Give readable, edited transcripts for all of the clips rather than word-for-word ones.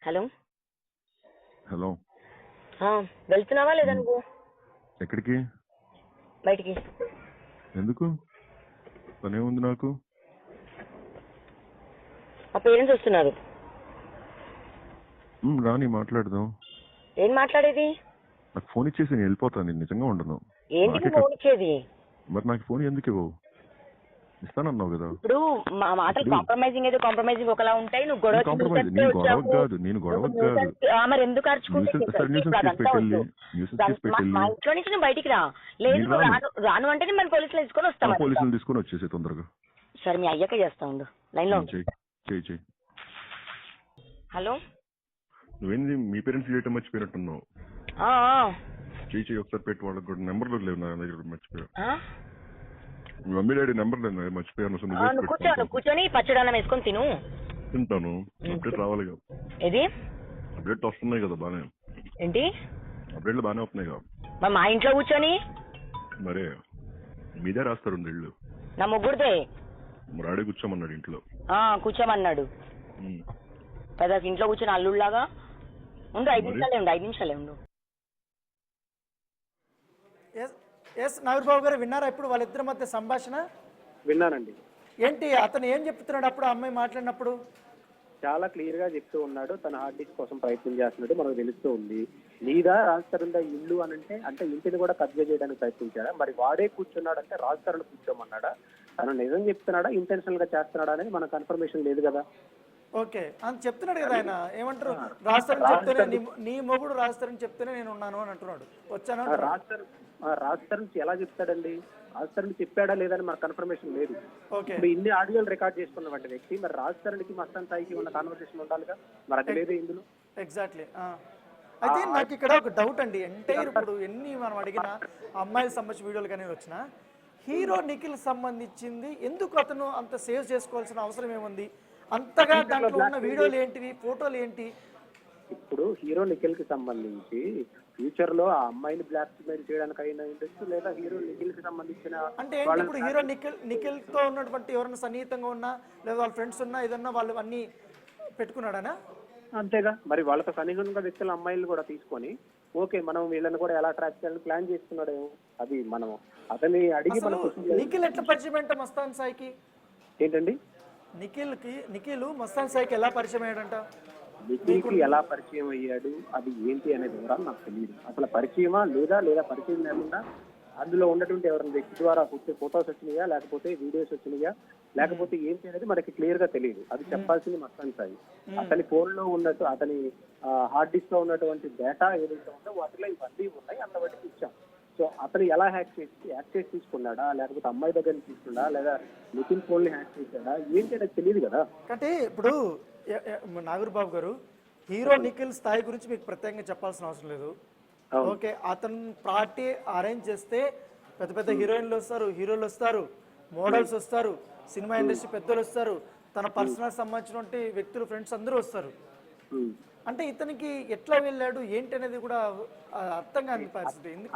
Hello hello వెళ్తున్నావా లేదా నువ్వు? ఎక్కడికి? బయటికి. ఎందుకు? పనేముంది నాకు? మా పేరెంట్స్ వస్తున్నారు. రాని మాట్లాడదాం. ఏం మాట్లాడేది? నాకు ఫోన్ ఇచ్చేసి నేను వెళ్ళిపోతాను. నేను నిజంగా ఉండను. ఏంటి ఫోన్ ఇచ్చేది? మరి నాకు ఫోన్ ఎందుకు ఇవ్వవు? ఇస్తానన్నావు కదా. ఇప్పుడు మా మాటలు కాంప్రమైజింగ్ ఒకలా ఉంటాయి. నువ్వు గొడవ నేను గొడవ కాదు. మరి ఎందుకు మా ఇంట్లో నుంచి నువ్వు బయటికి రా. లేదు రాను అంటే మన పోలీసులు తీసుకొని వస్తాం. పోలీసులు తీసుకొని వచ్చేసి తొందరగా. సరే మీ అయ్యాక చేస్తా ఉండు. లైన్ లో చెయ్యి. హలో, నువ్వేంది మీ పేరెంట్స్ చేయటం మర్చిపోయినట్టున్నావు? చెయ్యి ఒకసారి పెట్టి వాళ్ళకి కూడా నెంబర్లు లేవు నా దగ్గర. మర్చిపోయా. మీ మమ్మీ డాడీ నెంబర్ లేదు, మర్చిపోయాను. కూర్చొని పచ్చడన్నం వేసుకొని తింటాను. అప్డేట్ రావాలి కదా. ఇది అప్డేట్ వస్తున్నాయి కదా బానే. ఏంటి అప్డేట్లు బానే వస్తున్నాయి కదా. మరి మా ఇంట్లో కూర్చొని మరే మీదే రాస్తారు ఇల్లు. నా ముగ్గురిదే. మరి ఆడే కూర్చోమన్నాడు ఇంట్లో. కూర్చోమన్నాడు. పెద్ద ఇంట్లో కూర్చొని అల్లుళ్ళలాగా ఉండు. 5 నిమిషాలే ఉండు. నాగబాబు గారు విన్నారా ఇప్పుడు వాళ్ళిద్దరి మధ్య సంభాషణ? విన్నానండి. ఏంటి అతను ఏం చెప్తున్నాడు అప్పుడు అమ్మాయి మాట్లాడినప్పుడు? చాలా క్లియర్ గా చెప్తూ ఉన్నాడు. తన హార్డ్ డిస్క్ కోసం ప్రయత్నం చేస్తున్నట్టు మనకు తెలుస్తూ ఉంది. నీదా రాజస్థాన్ ఇల్లు అంటే ఇంటిని కూడా కబ్జా చేయడానికి ప్రయత్నించాడా? మరి వాడే కూర్చున్నాడు అంటే రాజస్థాన్ కూర్చోమన్నాడా? తను నిజం చెప్తున్నాడా ఇంటెన్షనల్ గా చేస్తున్నాడా అనేది మనకు కన్ఫర్మేషన్ లేదు కదా. ఓకే అని చెప్తున్నాడు కదా ఆయన. ఏమంటారు? రాజస్థాన్ చెప్తేనే నీ మొగుడు రాజస్థాన్ చెప్తేనే నేను ఉన్నాను అని అంటున్నాడు. వచ్చాను. రాజస్థాన్ ఎలా చెప్తాడండి? రాజస్థాన్ చెప్పాడా లేదని మనకు కన్ఫర్మేషన్ లేదు. ఓకే, ఇన్ని ఆడియోలు రికార్డ్ చేసుకున్నటువంటి వ్యక్తి మరి రాజస్థాన్కి మస్తాన్ సాయికి ఉన్న కాన్వర్సేషన్ ఉండాలిగా. మరి అది లేదు ఇందులో. ఎగ్జాక్ట్లీ. అయితే నాకు ఇక్కడ ఒక డౌట్ అండి. ఎంటైర్ ఇప్పుడు ఎన్ని మనం అడిగిన అమ్మాయిలకు సంబంధించిన వీడియోలు కానీ వచ్చినా హీరో నిఖిల్ సంబంధించింది ఎందుకు అతను అంత సేవ్ చేసుకోవాల్సిన అవసరం ఏముంది? అంతగా దాంట్లో ఉన్న వీడియోలు ఏంటివి, ఫోటోలు ఏంటి? ఇప్పుడు హీరో నిఖిల్ కి సంబంధించి ఫ్యూచర్ లో ఆ అమ్మాయిని బ్లాక్ మెయిల్ చేయడానికి అయినా ఉండొచ్చు, లేదా హీరో నిఖిల్ కి సంబంధించిన అంటే ఏంటి? ఇప్పుడు హీరో నిఖిల్ తో ఉన్నటువంటి ఎవరైనా సన్నిహితంగా ఉన్నా లేదా వాళ్ళ ఫ్రెండ్స్ ఉన్నా ఏదన్నా వాళ్ళు అన్ని పెట్టుకున్నాడనా? అంతేగా. మరి వాళ్ళతో సన్నిహితంగా వ్యక్తుల అమ్మాయిలు కూడా తీసుకొని ఓకే మనం వీళ్ళని కూడా ఎలా ట్రాక్ చేయాలని ప్లాన్ చేసుకున్నాడేమో. అది మనం అతన్ని అడిగి నిఖిల్ ఎట్లా పరిచయం అంటే మస్తాన్ సాయికి? ఏంటండి? నిఖిల్ మస్తాన్ సాయికి ఎలా పరిచయం అయ్యాడంట? నిఖిల్కి ఎలా పరిచయం అయ్యాడు అది ఏంటి అనే వివరాలు నాకు తెలియదు. అసలు పరిచయమా లేదా పరిచయం లేకుండా అందులో ఉన్నటువంటి ఎవరైనా వ్యక్తి ద్వారా ఫోటోస్ వచ్చినాయా, లేకపోతే వీడియోస్ వచ్చినాయా, లేకపోతే ఏంటి అనేది మనకి క్లియర్ గా తెలియదు. అది చెప్పాల్సింది మస్తాన్ సాయి. అతని ఫోన్ లో ఉన్నట్టు అతని హార్డ్ డిస్క్ లో ఉన్నటువంటి డేటా ఏదైతే ఉందో వాటిలో ఇవన్నీ ఉన్నాయి. అంతవరకు ఇచ్చాం. సో అతను ఎలా హ్యాక్ చేసి తీసుకున్నాడా, లేకపోతే అమ్మాయి దగ్గర నుంచి తీసుకున్నాడా, లేదా నిఖిల్ ఫోన్ ని హ్యాక్ చేశాడా ఏంటి అనేది తెలియదు కదా. అంటే ఇప్పుడు నాగూర్బాబు గారు హీరో నిఖిల్ స్థాయి గురించి మీకు ప్రత్యేకంగా చెప్పాల్సిన అవసరం లేదు. ఓకే, అతను పార్టీ అరేంజ్ చేస్తే పెద్ద పెద్ద హీరోయిన్లు వస్తారు, హీరోలు వస్తారు, మోడల్స్ వస్తారు, సినిమా ఇండస్ట్రీ పెద్దలు వస్తారు, తన పర్సనల్ సంబంధించిన వ్యక్తులు ఫ్రెండ్స్ అందరూ వస్తారు. అంటే ఇతనికి ఎట్లా వెళ్ళాడు ఏంటి అనేది కూడా అర్థం కాని పరిస్థితి. ఎందుకు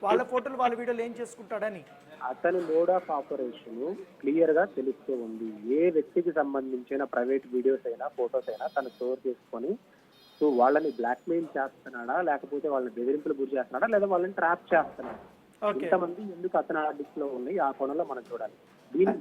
వాళ్ళ ఫోటోలు వాళ్ళ వీడియోలు ఏం చేసుకుంటాడని అతని మోడ్ ఆఫ్ ఆపరేషన్ క్లియర్ గా తెలుస్తూ ఉంది. ఏ వ్యక్తికి సంబంధించిన ప్రైవేట్ వీడియోస్ అయినా ఫోటోస్ అయినా తను స్టోర్ చేసుకొని సో వాళ్ళని బ్లాక్ మెయిల్ చేస్తున్నాడా, లేకపోతే వాళ్ళని బెదిరింపులు గురి చేస్తున్నాడా, లేదా వాళ్ళని ట్రాప్ చేస్తున్నాడా, ఇంతమంది ఎందుకు అతని డిస్క్ లో ఉన్నాయి ఆ కోణంలో మనం చూడాలి. దీని